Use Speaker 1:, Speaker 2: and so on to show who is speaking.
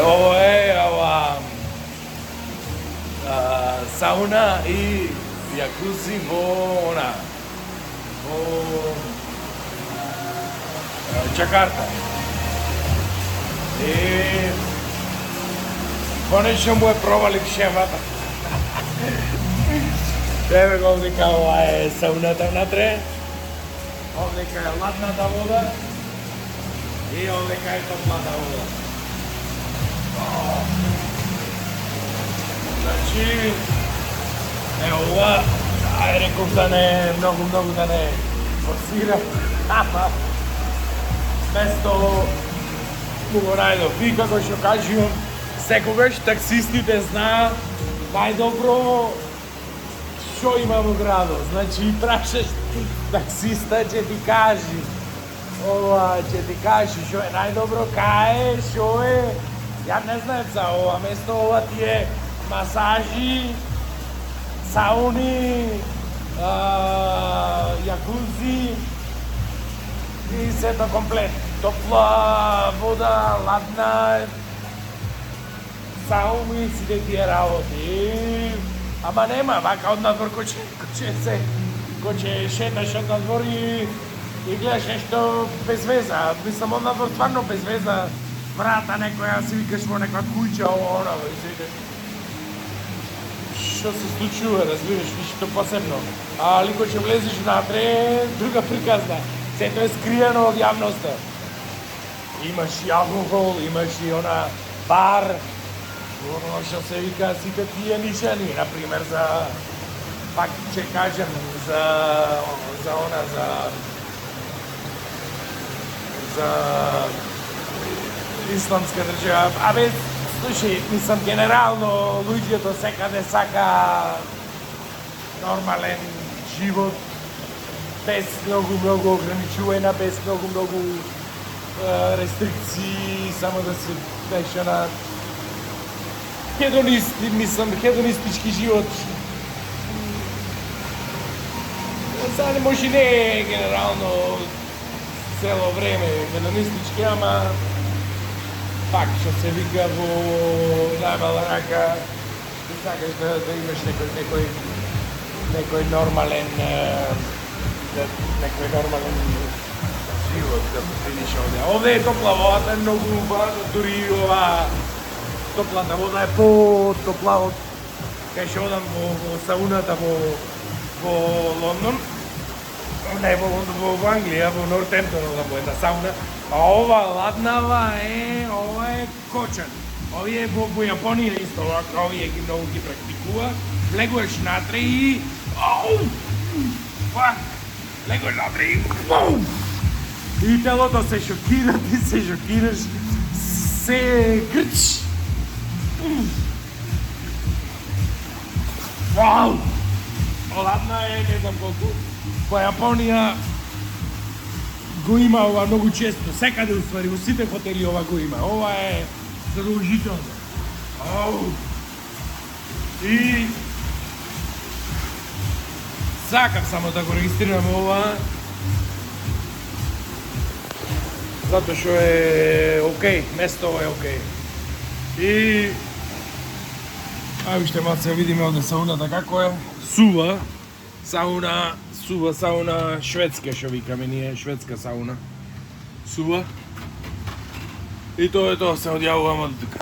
Speaker 1: Ovo je sauna i jacuzzi vo Jakarta. I konečno mu je provalik šemata. Evo ga ovdje ova je saunata внатре. Ovdje je ladната вода i ovdje je топлата вода. Значи, ево ова, ај реков да не, многу да не форсирам, ама место му го најдов. И како што кажувам, секогаш таксистите знаат најдобро што има во градот. Значи, прашаш таксиста, ќе ти кажи, ќе ти кажи што е најдобро, кај е, што е. Ја не знаев за ова место, ова ти е масажи, сауни, јакузи и сето комплет. Топла вода, ладна, сауни, сите тие работи. Ама нема, вака однадвор кој ќе шеташ однадвор и гледаш нешто без веза. Мислам, однадвор стварно без веза. Врата некоја, си викаш во некоја куќа, она, и си викаш што се случува, разбираш, ништо посебно. А лико ќе влезеш внатре, друга приказна. Сето е скриено од јавноста. Имаш и алкохол, имаш и она бар, оно што се вика сите тие нишани, например за, пак ќе кажем, за исламска држава. Абе, слушај, мислам, генерално луѓето секаде сака нормален живот, без многу ограничувања, без многу рестрикции, само да се беше на хедонистички живот. Сега не може не е генерално цело време хедонистички, ама пак што се вика во најмала рака, ти сакаш да имаш некој нормален живот да видиш овде. Овде е топла водата, е многу убава, дури ова топлата вода е по-топла од кај што одам во сауната во Лондон. Не во Лондон, во Англија, во Нортемптон одам во една сауна. А ова ладнава е, ова е кочан. Овие во Јапонија исто, овие многу ги практикува. Легуваш натре и... Легуваш натре и... И телото се шокира, ти се шокираш, се крч. Вау! Ладна е, не знам колку. Во Јапонија го има ова многу често, секаде уствари, во сите хотели ова го има. Ова е задолжително. И сакам само да го регистрирам ова, затоа што е окей, место е окей. И уште малце видиме овде сауната како е. Сува сауна шведска што викаме ние, шведска сауна. Сува. И тоа е тоа, се одјавувам од тука.